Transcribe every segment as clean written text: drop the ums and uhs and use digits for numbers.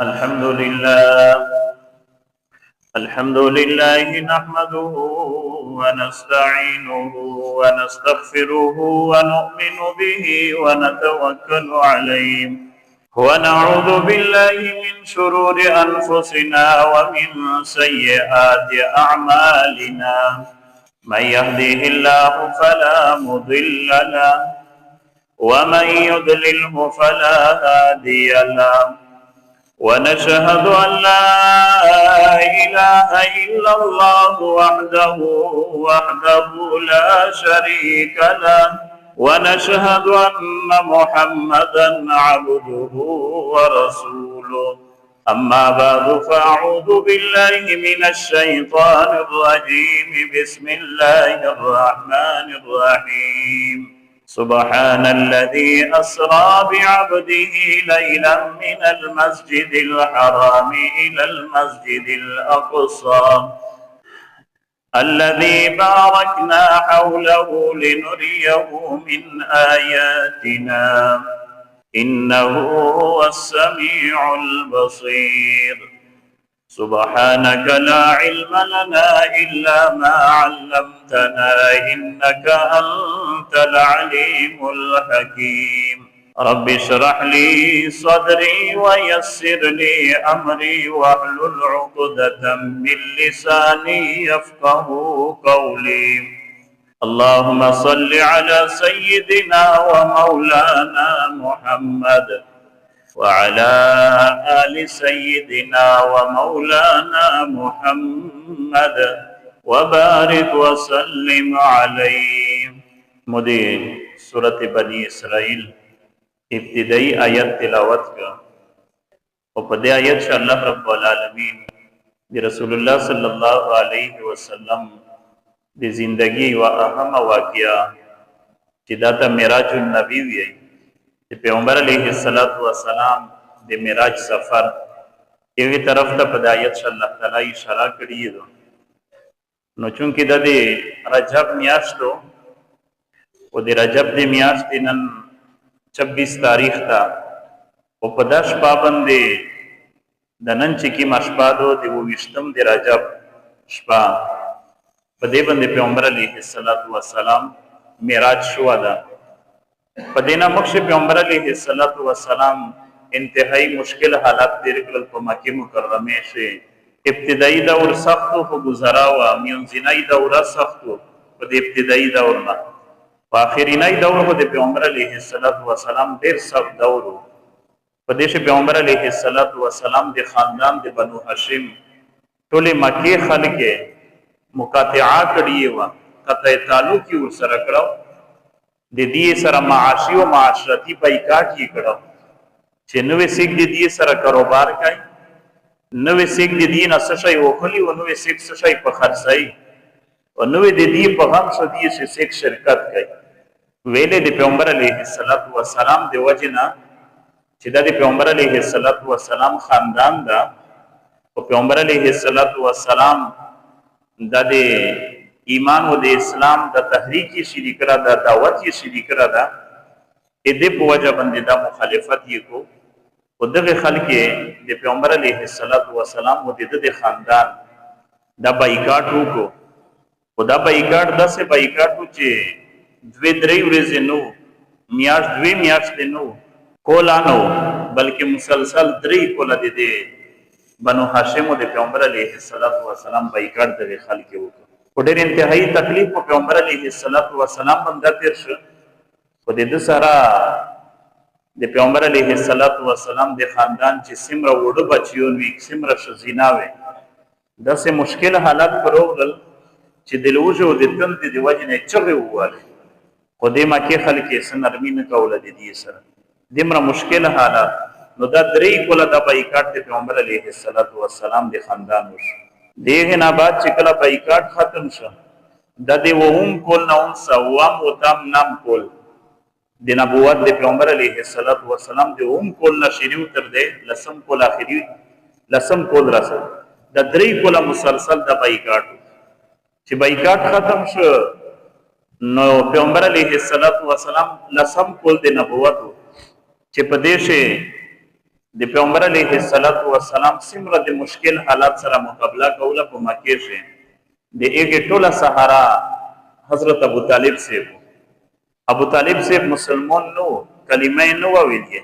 الحمد لله الحمد لله نحمده ونستعينه ونستغفره ونؤمن به ونتوكل عليه ونعوذ بالله من شرور أنفسنا ومن سيئات أعمالنا من يهده الله فلا مضل له ومن يضلله فلا هادي له ونشهد أن لا إله إلا الله وحده لا شريك له ونشهد أن محمدا عبده ورسوله أما بعد فأعوذ بالله من الشيطان الرجيم بسم الله الرحمن الرحيم سبحان الذي أسرى بعبده ليلا من المسجد الحرام إلى المسجد الأقصى الذي باركنا حوله لنريه من آياتنا إنه هو السميع البصير سبحانك لا علم لنا إلا ما علمتنا إنك أنت العليم الحكيم رب اشرح لي صدري ويسر لي أمري واحلل عقدة من لساني يفقه قولي اللهم صل على سيدنا ومولانا محمد وعلى آل سيدنا ومولانا محمد وبارك وسلم عليه مدي سورة بني إسرائيل ابتدائی آیت تلاوت کا اور پدے آیت شاء اللہ رب العالمین دی رسول اللہ صلی اللہ علیہ وسلم دی زندگی و اہم واقعہ چداتا معراج النبی وی پیغمبر علیہ السلام د معراج سفر یوی طرف ته پدایت صلی الله تعالی اشاره کړی دو نو چونکې د رجب میاشتو او د رجب د میاشت نن 26 تاریخ تا او په داش پابند د نن چې کی مشپادو د 20م د رجب شپه په دې باندې پیغمبر علیہ السلام معراج شو ده پدینا مخش پیغمبر علیہ السلام انتہائی مشکل حالات تیر کړل په مکه مکرمه سے ابتدائی دور سخت او گزارا وا میونځنای دور سخت په ابتدائی دور نه په اخرینای دور په پیغمبر علیہ السلام ډیر سخت دور په دې پیغمبر علیہ السلام د خاندان د بنو هاشم ټول مکه خلک مقاطعه کړی و قطع تعلق ور سره کړو د دې سره معاشي او معاشرتي بایکاټ یې کړو چې نوې سیک د دې سره کاروبار کوي نوې سیک د دې نه څه شي وکړي او نوې سیک څه شي په خرڅي او نوې د دې په غم څه دې سیک شرکت کوي ویلې د پیغمبر علیه السلام د وجنه چې د پیغمبر علیه السلام خاندان دا او پیغمبر علیه السلام د ایمان و د اسلام د تحریکی شریک را دا دعوت یې شریک را دا دې په وجه باندې دا مخالفت یې کو او دغه خلک د پیغمبر علیه السلام او د خاندان دا بایکاټ وکړو او دا بایکاټ داسې بایکاټ چې 2-3 ورځې نو میاشت نو کولانو بلکې مسلسل 3 کوله د بنو هاشم او د پیغمبر علیه السلام بایکاټ د خلک وکړو ډېر انتهایی تکلیف په پیغمبر علیه السلام باندې تیر شو په دې سره د پیغمبر علیه السلام د خاندان چې سمره وړو بچیو وی سمره شزیناوي داسې مشکل حالات پرول چې د لوجو د تند د وجنه چغه واله خو دې مکه خلک یې سنرمي نه کوله د دې سره دمره مشکل حالات نو دا درې کوله د بایکاټ د پیغمبر علیه السلام د خاندان وشو دیگه نه بعد چې کله بایکاټ ختم شو د دې وهم کول نه اون سوام او تام نام کول د نبوت د پیغمبر علیه السلام د هم کول نه شریو تر دې لسم کول اخري لسم کول راسه د درې کوله مسلسل د بایکاټ چې بایکاټ ختم شو نو پیغمبر علیه السلام لسم کول د نبوت چې په دې شه د پیغمبر علیه الصلاۃ والسلام سمره د مشکل حالات سره مقابله کوله په مکه کې د ایګه ټوله سهارا حضرت ابو طالب سے ابو طالب سے مسلمان نو کلمه نو ویلې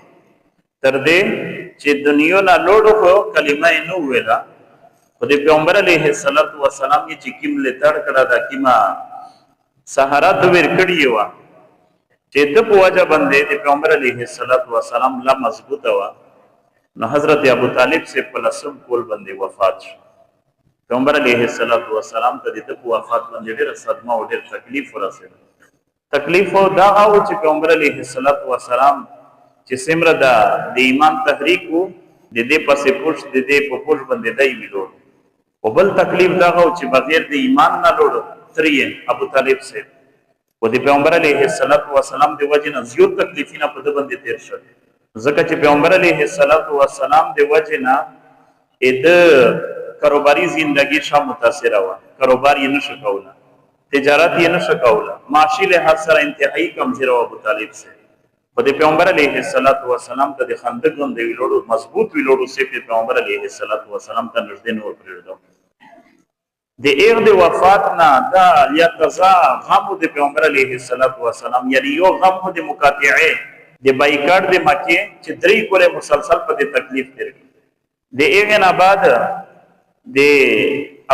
تر دې چې دنیا نه لوړو کو کلمه نو ویلا خو د پیغمبر علیه الصلاۃ والسلام چې کیم له تړ کړه دا کیما سهارا د ور کړی و چې د پوجا باندې د پیغمبر علیه الصلاۃ والسلام لا مضبوطه و نو حضرت ابو طالب سے پلسم کول باندې وفات شو پیغمبر علیه الصلاۃ والسلام ته د وفات باندې ډېر صدمه او ډېر تکلیف ورسېد تکلیف او دا او چې پیغمبر علیه الصلاۃ والسلام چې سمره د ایمان تحریک وو د دې پسې پوښ د دې په پوښ باندې دای ویلو او بل تکلیف دا او چې بغیر د ایمان نه لوړ ترې ابو طالب سے او د پیغمبر علیه الصلاۃ والسلام د وجه نه زیات تکلیفونه په د باندې تیر شول ځکه چې پیغمبر علیه الصلاۃ والسلام د وجه نه د کاروباري ژوندۍ شاه متاثر و کاروبار یې نشو کوله تجارت یې نشو کوله معاشي له سره انتهایی کمزور و ابو طالب سے په د پیغمبر علیه الصلاۃ والسلام ته د خندق غوندې ویلوړو مضبوط ویلوړو سي پیغمبر علیه الصلاۃ والسلام ته نږدې نور پرېږدو د ایر د وفات نه دا یا تزا غم د پیغمبر علیه الصلاۃ والسلام یعنی یو غم د مقاطعه د بایکاټ د مکه چې درې کوله مسلسل په د تکلیف تیر د ایر نه بعد د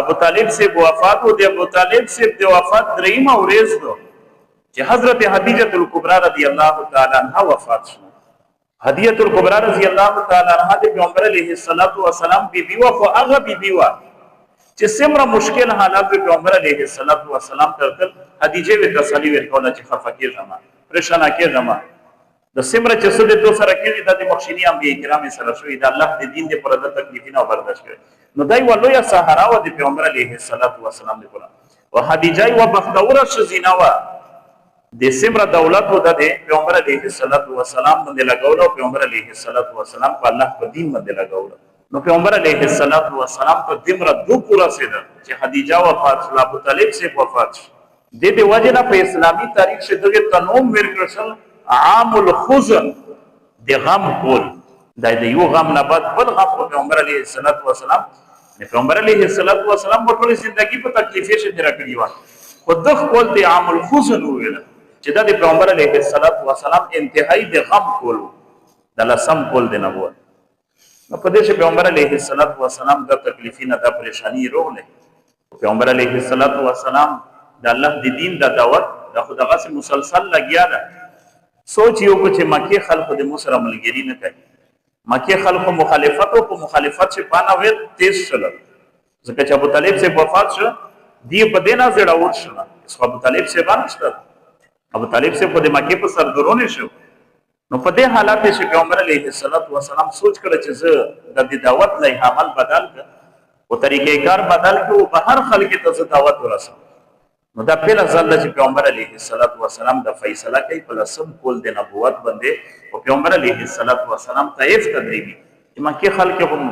ابو طالب سے وفات او د ابو طالب سے د وفات درېما ورځ دو چې حضرت خدیجه الکبرى رضی الله تعالی عنها وفات شو خدیجه الکبرى رضی الله تعالی عنها د پیغمبر علیه الصلاۃ والسلام بیبي و خو هغه بیبي و چې سمره مشکل حالات د پیغمبر علیه الصلاۃ والسلام ترتل خدیجه به تسلی ورکوله چې خفقیر جما پریشان کې جما د سمره چې سده تو سره کې د مخشینی انبیاء کرام سره شوې د الله د دین د پرده تکلیفونه برداشت کړي نو دای ولو یا سهارا و د پیغمبر علیه الصلاۃ والسلام د قرآن او خدیجه و بختوره شزینا و د سمره دولت و د پیغمبر علیه الصلاۃ والسلام باندې لګول او پیغمبر علیه الصلاۃ والسلام په الله په دین باندې لګول نو پیغمبر علیه الصلاۃ والسلام په دمره دو پورا سید چې خدیجه وفات شو ابو طالب سے وفات شو د دې وجه نه په اسلامي تاریخ کې دغه تنوم ورکړل عام الخزن د غم کول د یو غم نه بعد بل غم په پیغمبر علیه الصلاۃ والسلام پیغمبر علیه الصلاۃ والسلام په ټول ژوندۍ په تکلیفې شه تیر کړی و خو دغه کول ته عام الخزن ویل چې د پیغمبر علیه الصلاۃ والسلام انتهایی د غم کول د لسم کول د نبوت نو په دې چې پیغمبر علیه الصلاۃ والسلام د تکلیفینه د پریشانی روغله پیغمبر علیه الصلاۃ والسلام د الله د دین د دعوت د خدغه سره مسلسل لګیا ده سوچ یو کو چې مکه خلق د موسره ملګری نه کوي مکه خلق مخالفت او په مخالفت چې پانا ویل تیز شول ځکه چې ابو طالب سے وفات شو دی په دینا زړه ور شو اس ابو طالب سے باندې ابو طالب سے په مکه په سردرونه شو نو په دې حالات کې پیغمبر علیه الصلاۃ والسلام سوچ کړ چې زه د دعوت له عمل بدل ک او طریقې کار بدل ک او په هر خلک ته دعوت ورسم نو دا په ځل چې پیغمبر علیه الصلاۃ والسلام د فیصله کوي په لسم کول د نبوت باندې او پیغمبر علیه الصلاۃ والسلام طائف تدریبي چې مکه خلک هم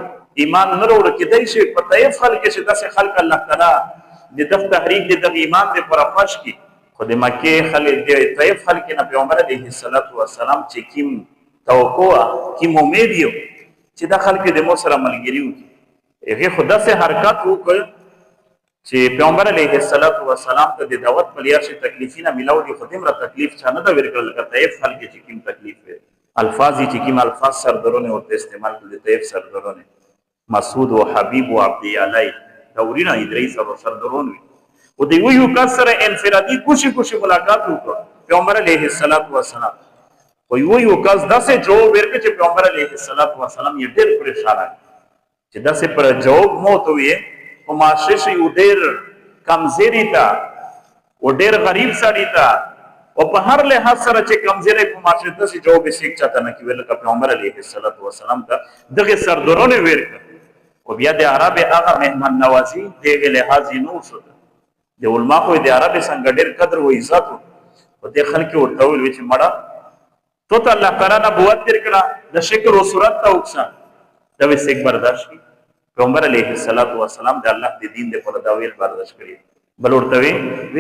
ایمان نه وروړي کېدای شي په طائف خلک چې داسې خلک الله تعالی د تحریک د ایمان د پرفاش کی خو د مکه خلک د طائف خلک نه پیغمبر علیه الصلاۃ والسلام چې کیم توقع کیم امید یو چې د خلک د مو سره ملګری وي هغه خدا سے حرکت وکړ چې پیغمبر علیه الصلاۃ والسلام ته د دعوت په لار شي تکلیفینه ملاوي خدیم را تکلیف چانه دا ورکړل کته طائف خلک چې کیم تکلیف وي الفاظ چې کیم الفاظ سردرونه او استعمال کړل طائف سردرونه مسعود او حبیب او عبد علی دورینه ادریس او سردرونه او دی یو کسر انفرادی کوشي ملاقات وکړ پیغمبر علیه الصلاۃ والسلام او یو کس داسې جواب ورکړ چې پیغمبر علیه الصلاۃ والسلام یې ډېر پریشان چې داسې پر جواب مو ته وي او ماشش یو ډېر کمزوري تا او ډېر غریب سړی تا او په هر لحاظ سره چې کمزوري په ماشش ته سي جواب یې چاته نه کیول ک پیغمبر علیه الصلاۃ والسلام ته دغه سردرونه ورکړ او بیا د عرب هغه مهمان نوازی دغه لحاظ نو شو د علماء خو د عرب څنګه ډېر قدر او عزت او د خلک ورته ویل چې مړه تو الله تعالی نبوت درکړه د شکر او صورت ته وکړه دا وسې یک برداشت کی پیغمبر علیه الصلاۃ والسلام د الله د دین د پر داویل برداشت کړی بل ورته وی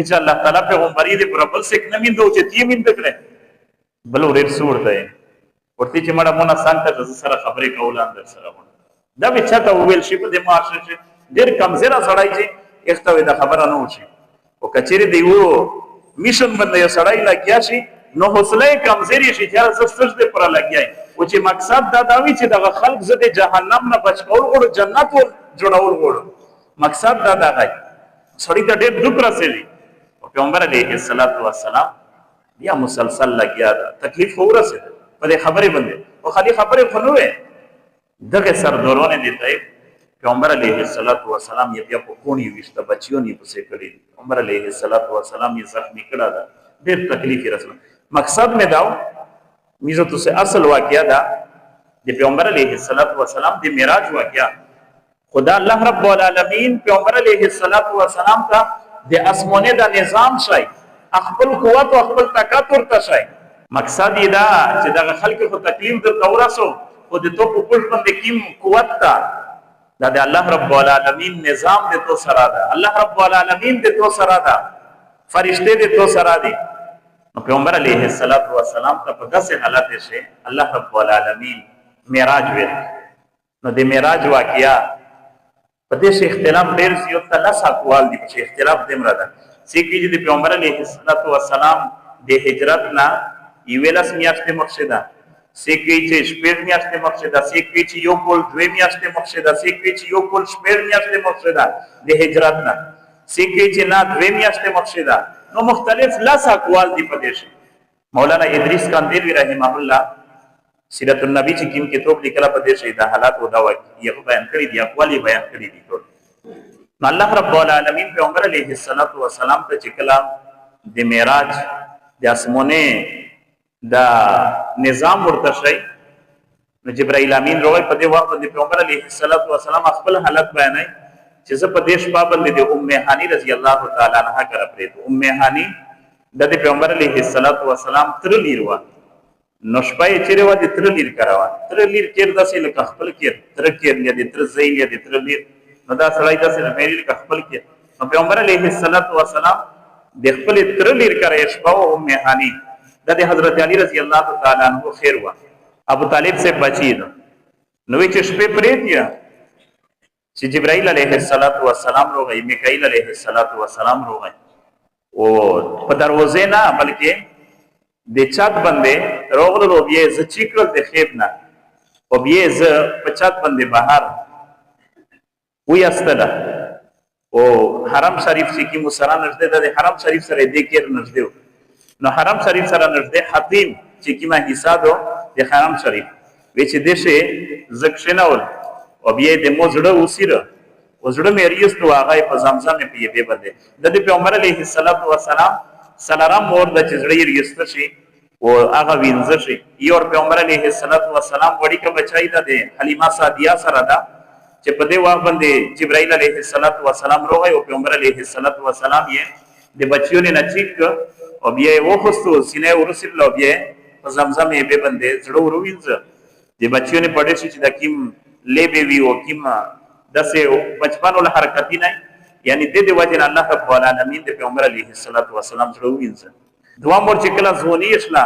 چې الله تعالی پیغمبري د پر بل څه نه میندو چې تی میند کړي بل ورته سورته ورته چې مړه مونږه څنګه ته سره خبرې کولان در سره دا به چاته ویل شي په دې معاشره کې ډېر کمزوره سړی چې اخته دا خبره نه وشي او کچېرې دی وو میشن باندې یو سړی لګیا شي نو حوصله کمزوري شي چې سستر دې پر لګیای او چې مقصد دا وي چې دغه خلق زده جهنم نه بچ کول او جنت جوړول غواړي مقصد دا غي سړی ته ډېر دکھ رسېږي او پیغمبر علیه الصلاۃ والسلام بیا مسلسل لګیا دا تکلیف ورسېد په دې خبرې باندې او خالي خبرې خنوې دغه سردورونه دي ته پیغمبر علیه الصلاۃ والسلام یې بیا په کونی وشته بچیونی په څه کړی پیغمبر علیه الصلاۃ والسلام یې زخمی کړه دا ډېر تکلیف رسول مقصد میں داو میزو تو سے اصل واقعہ دا دی پیغمبر علیہ الصلوۃ والسلام دی معراج واقعہ خدا اللہ رب العالمین پیغمبر علیہ الصلوۃ والسلام کا دی اسمونه دا نظام شای خپل قوت او خپل طاقت ورته شای مقصد دا چې دا خلک خو تکلیف د تورسو او د تو په پښ باندې کیم قوت تا دا د الله رب العالمین نظام د تو سره دا الله رب العالمین د تو سره دا فرشته د تو سره دي پیغمبر علیہ الصلوۃ والسلام ته په داسې حالت شي الله رب العالمین معراج ورک نو د معراج واقعیا په دې شي اختلاف ډېر زیات تلس اقوال دي په اختلاف دې مراد چې کې د پیغمبر علیہ الصلوۃ والسلام د هجرت نه یولاس میاشتې مقصدا سې کې چې شپږ میاشتې مقصدا سې کې چې یو کول دوه میاشتې مقصدا سې کې چې یو کول شپږ میاشتې مقصدا د هجرت نه سې کې چې نه دوه میاشتې مقصدا نو مختلف لاس اقوال دی پدیش مولانا ادریس کاندیلوی رحمه الله سیرت النبی چې کوم کتاب لیکلا پدیش دا حالات او دا یو بیان کړی دی اقوال بیان کړی دي ټول الله رب العالمین پیغمبر علیه الصلاۃ والسلام ته چې کلام د معراج د اسمونه دا نظام ورته شي نو جبرائیل امین روي په دې وخت د پیغمبر علیه الصلاۃ والسلام خپل حالت بیانای چې زه په دیش پابند دي ام هانی رضی الله تعالی عنها کرا پرې ام هانی د پیغمبر علیه الصلاۃ والسلام تر لیروا نو شپای چیرې و دي تر لیر کراوه تر لیر کېر داسې لکه خپل کېر تر کېر یا دي تر زی یا دي تر لیر نو دا سړی داسې مېری لکه خپل کېر نو پیغمبر علیه الصلاۃ والسلام د خپل تر لیر کرا شپه ام هانی د حضرت علی رضی الله تعالی عنہ خیر وا ابو طالب سے بچی نو چې شپه پرې دی چې جبرائیل علیه السلام روغی میکائیل علیه السلام روغی او په دروازه نه بلکې د چات باندې روغلو بیا ز چیکل د خیب نه او بیا ز په چات باندې بهر وې استله او حرم شریف چې کی مسره نږدې د حرم شریف سره د کېر نږدې نو حرم شریف سره نږدې حتیم چې کی ما حسابو د حرم شریف و چې دشه زکشنول او بیا د موزړه وسیره وزړه مې ریستو هغه په زمزم په یبه باندې د پیغمبر علیه السلام سلام مور د چزړې ریست شي او هغه وینځ شي یو پیغمبر علیه السلام وړي کا بچای د حلیمه سعدیه سره دا چې په دې وخت باندې جبرائیل علیه السلام روغی او پیغمبر علیه السلام یې د بچیونه نچیک او بیا وخستو سینې ورسېل او بیا په زمزم یې به باندې زړه وروینځ د بچیونه پړې شي چې د کیم لبه وی او کیما دسه بچپن ول حرکتی نه یعنی د دې وجه الله رب العالمین د پیغمبر علیه السلام سره وینځه دوا مور چې کله زونی اسلا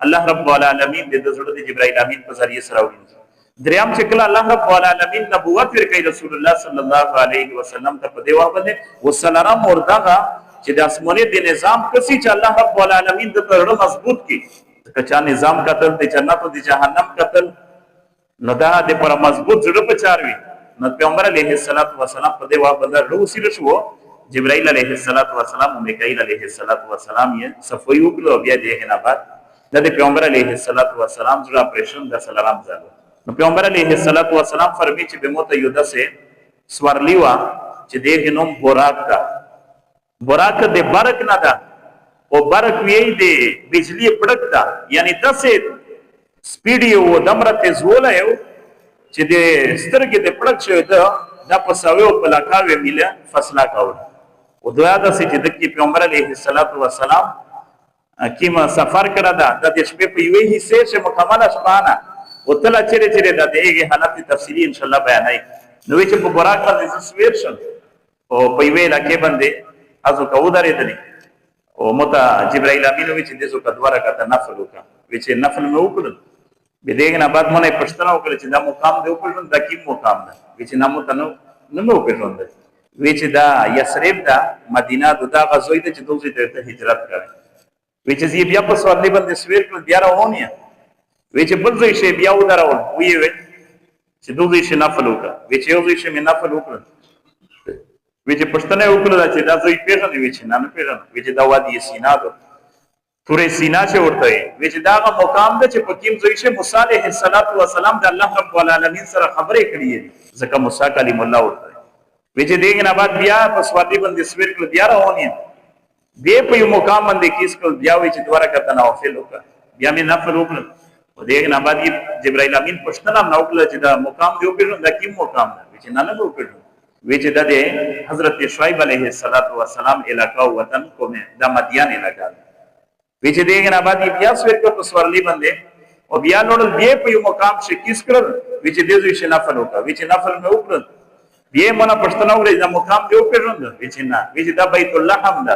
الله رب العالمین د زړه د جبرائیل امین په ذریعہ سره وینځه دریم چې کله الله رب العالمین نبوت ورکړي رسول الله صلی الله علیه وسلم ته په دیوا باندې وسلام ورداغه چې د اسمانه د نظام کسي چې الله رب العالمین د پرړه مضبوط کی کچا نظام قتل د جنت او د جهنم قتل نو دا د پر مضبوط زړه په چاروي نو پیغمبر علیه السلام په دې وخت باندې روسي شو جبرائیل علیه السلام او میکائیل علیه السلام یې صفوی وکړو بیا دې نه بعد د پیغمبر علیه السلام زړه اپریشن د سلام زالو نو پیغمبر علیه السلام فرمی چې به موت یودا سے سورلی وا چې دې نوم براک د برک نه دا او برک وی دی بجلی پړک دا یعنی دسه سپیډي او دمرته زوله یو چې د سترګې د پړک شوی دا په ساویو په لاکاوي میله فصله کاوه او دویا د چې د پیغمبر علیه السلام کیما سفر کړه دا د شپې په یوې حصے چې مکمله شپانه او تل چیرې د دې حالت تفصیلی ان شاء الله بیانای نو چې په براک باندې سویر شل او په یوې لکه باندې ازو کو درېدلی او متا جبرائیل امین وی چې دسو کډواره کته نفل وکړه وی چې نفل مې وکړل بدېګ نه بعد مونږه پښتنه وکړه چې دا مقام دی وپېژنو دا کوم مقام ده چې نامو تنو نه وپېژنو وی چې دا یثرب دا مدینه دا غزوې ته چې دوی ته هجرت کړي وی چې زی بیا په سوالې باندې سویر کړ بیا راونی وی چې بل ځای شي بیا ودرول وی چې دوی شي نفل وکړه وی چې یو ځای شي نفل وکړه وی چې پښتنه وکړه چې دا ځای پیژنې وی چې نه پیژنې وی چې دا وادي سینا ده تورې سینا چې ورته وی چې دا مقام ده چې په کوم ځای شي موسی علیه السلام د الله رب العالمین سره خبرې کړې ځکه موسی کلیم الله ورته وی چې دغه نه بعد بیا په سوالې باندې سویر کړ بیا راونی دی په یو مقام باندې کیس کول بیا وی چې دواره کته نوافل وکړه بیا مې نفل وکړ او دغه نه بعد جبرائیل امین پښتنه نو وکړه چې دا مقام دی وکړو دا کوم مقام دی چې نه وکړو وی چې د حضرت شعیب علیه السلام علاقہ او وطن کومه دا مدین علاقہ وی چې دغه نه بعد بیا سویر کړ په سوالې باندې او بیا نوړل بیا په یو مقام شي کیس کړ وی چې دغه شي نفل وکړه وی چې نفل مې وکړ بیا مونږ پښتنه ورې دا مقام دی وکړو وی چې نه وی چې دا بیت الله حمد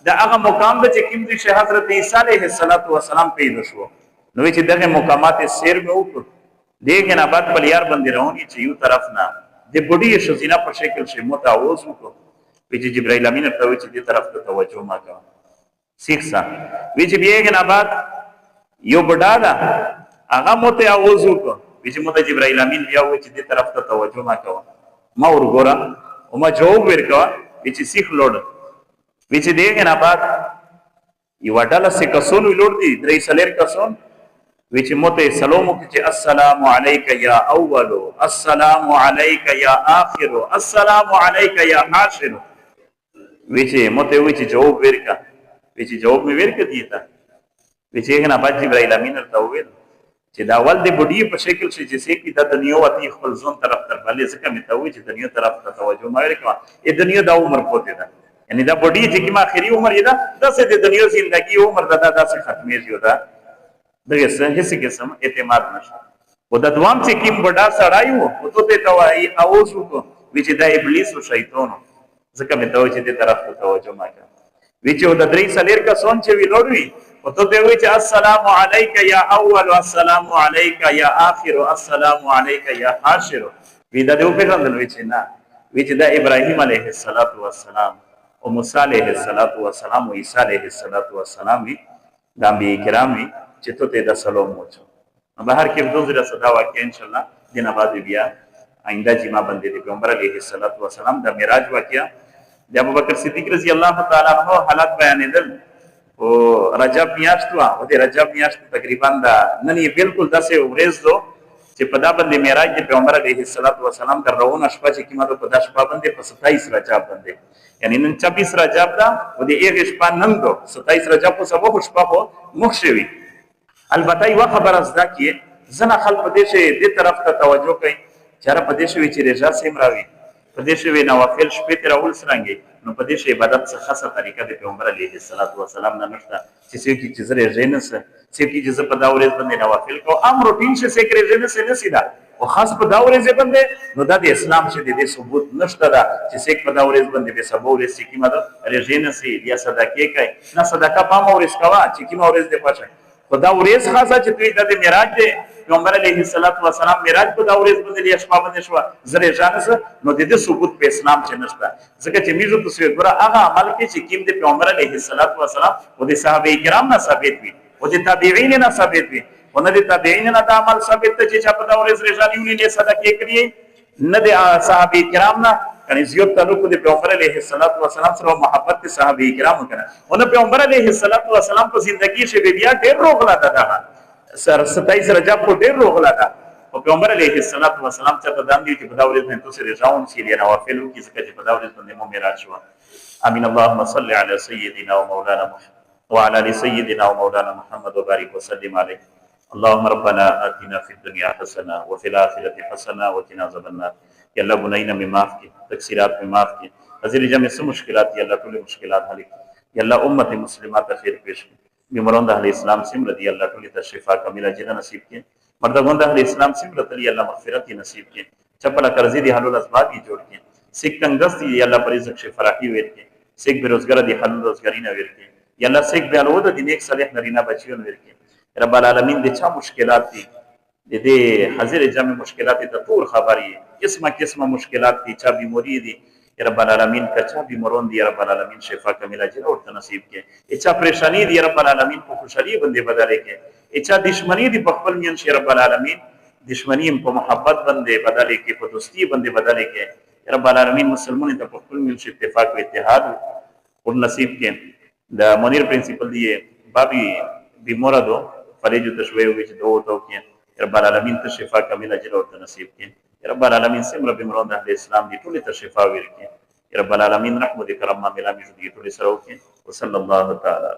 دا هغه مقام د چې کوم دي چې حضرت عیسی علیه السلام پیدا شو نو چې دغه مقامات سیر مې وکړ دغه نه بعد په یار باندې رواني چې یو طرف نه د بډی شزینه په شکل شي متعوذ وکړو چې جبرائیل امین ته وی چې دې طرف ته توجه ما کا سیخ سا وی چې بیا نه بعد یو بډا دا هغه متعوذ وکړو چې مت جبرائیل امین بیا وی چې دې طرف ته توجه ما کا ما ورګورا او ما جواب ورکا چې سیخ لوړ وی چې دغه نه بعد یو ډاله سې کسون لوړ دي درې سلیر کسون وی چې مت سلام وکړي السلام علیک یا اول السلام علیک یا آخر السلام علیک یا حاشر وی چې مت وی چې جواب ورکا وی چې جواب مې ورکا دیتا وی چې نه بعد جبرائیل امین ورته وویل چې دا ول د بډی په شکل شي چې سې کی د دنیا وتی خپل ځون طرف تر بلې څخه مې ته وی چې دنیا طرف ته توجه ما ورکا ا دنیا دا عمر پوتې ده یعنی دا بډی چې کی ما اخري عمر یې ده داسې د دنیا ژوندۍ عمر دا داسې ختمې شو ده دغه هیڅ قسم اعتماد نشته او د دوام چې کیم بډا سړایو او ته توای اوس وکړو چې دا ابلیس او شیطان ځکه مې ته چې دې طرف ته توجه ما کړ چې د درې سلیر کا سون چې ویلوړوي او ته وی چې السلام علیک یا اول السلام علیک یا آخر السلام علیک یا حاشر وی دا دې په ځان وی چې نه وی چې دا ابراهیم علیه السلام او موسی علیه السلام او عیسی علیه السلام دا انبیاء کرام چې ته د سلام وچو بهر کې دوزره صدا واقع ان شاء الله دینه بعد بیا آینده چې ما باندې د پیغمبر علیه السلام د معراج واقعیا د ابوبکر صدیق رضی الله تعالی عنہ حالات بیانېدل او رجب میاشت وا او د رجب میاشت تقریبا دا نن یې بالکل داسې ورځ دو چې په دا باندې معراج د پیغمبر علیه السلام تر روانه شپه چې کیمه په دا شپه باندې په 27 رجب باندې یعنی نن 26 رجب دا او د یو شپه نن دو 27 رجب په سبا شپه په مخ شوی البته یو خبر از دا کې زنه خلک په دې شي د طرف ته توجه کوي چې را په دې شي چې رضا سیم راوي په دې شي نوافل شپې تر اول سرنګي نو په دې شي عبادت څخه خاصه طریقه د پیغمبر علیه السلام نه نشته چې څوک چې زره جنس څوک چې په دا ورځ باندې نوافل کو امر روټین شي سیکرې جنس نه سیدا او خاص په دا ورځ باندې نو د اسلام چې د ثبوت نشته دا چې څوک په دا ورځ باندې به سبا ورځ کې مده رجنس یا صدقه کوي نه صدقه پام ورځ کوا چې کی ورځ دې پښه خدا ورځ خاصه چې دوی د معراج دی پیغمبر علیه السلام معراج په دا ورځ باندې یا شپه باندې شو زره جانس نو د دې ثبوت په اسلام چې نشته ځکه چې میږي تاسو ګره هغه عمل کې چې کیم د پیغمبر علیه السلام او د صحابه کرام نه ثابت وي او د تابعین نه ثابت وي او نه د تابعین نه د عمل ثابت چې په دا ورځ رجالیونی نه صدقه کړی نه د صحابه کرام نه کني زیات تعلق د پیغمبر علیه السلام سره محبت د صحابه کرامو کنه او نه پیغمبر علیه السلام په ژوندۍ کې بیا ډېر روغلا ده سر 27 رجب کو ډېر روغلا ده او پیغمبر علیه السلام ته دام دي چې په دا ورځ باندې تاسو رضاون سي لري نوافل کې څه چې په دا ورځ باندې مو معراج شو امين اللهم صل على سيدنا ومولانا محمد وعلى ال سيدنا ومولانا محمد وبارك وسلم عليه اللهم ربنا آتنا في الدنيا حسنه وفي الاخره حسنه وقنا عذاب النار یا الله بناینا می معاف کی تقصیرات می معاف کی حاضر جمع سے مشکلات یا الله ټول مشکلات حل کی یا الله امت مسلمات خیر پیش کی بیماران د اهل اسلام سم رضی الله ټول ته شفا کامله جنہ نصیب کی مردگان د اهل اسلام سم رضی الله مغفرت نصیب کی چپلا قرضی دی حلال اسباب کی جوړ کی سیک تنگست دی یا الله پر رزق شفاعی ور کی سیک بیروزګار دی حلال روزګاری نه ور کی یا الله سیک بیالو د نیک صالح نرینا بچیون ور کی رب العالمین د چا مشکلات دي د دې حاضر جمع مشکلات ته ټول خبري قسمه مشکلات دي چا بیماری دي یا رب العالمین کچا بیمارون دي یا رب العالمین شفا کامله جل ورته نصیب کې اچا پریشانی دي یا رب العالمین په خوشالي باندې بدلې کې اچا دشمنی دي په خپل میان شي رب العالمین دشمنی په محبت باندې بدلې کې په دوستی باندې بدلې کې یا رب العالمین مسلمان ته په خپل میان شي اتفاق او اتحاد او نصیب کې د منیر پرنسپل دی بابي بیمارو فریجو تشویو وچ دو تو کې رب العالمین ته شفا کامله جل ورته نصیب کې رب العالمین سمره بیمارو د اسلام دي ټول ته شفا ورکړي رب العالمین رحمت کرم ما ملا می جدي ټول سره وکړي وصلی الله تعالی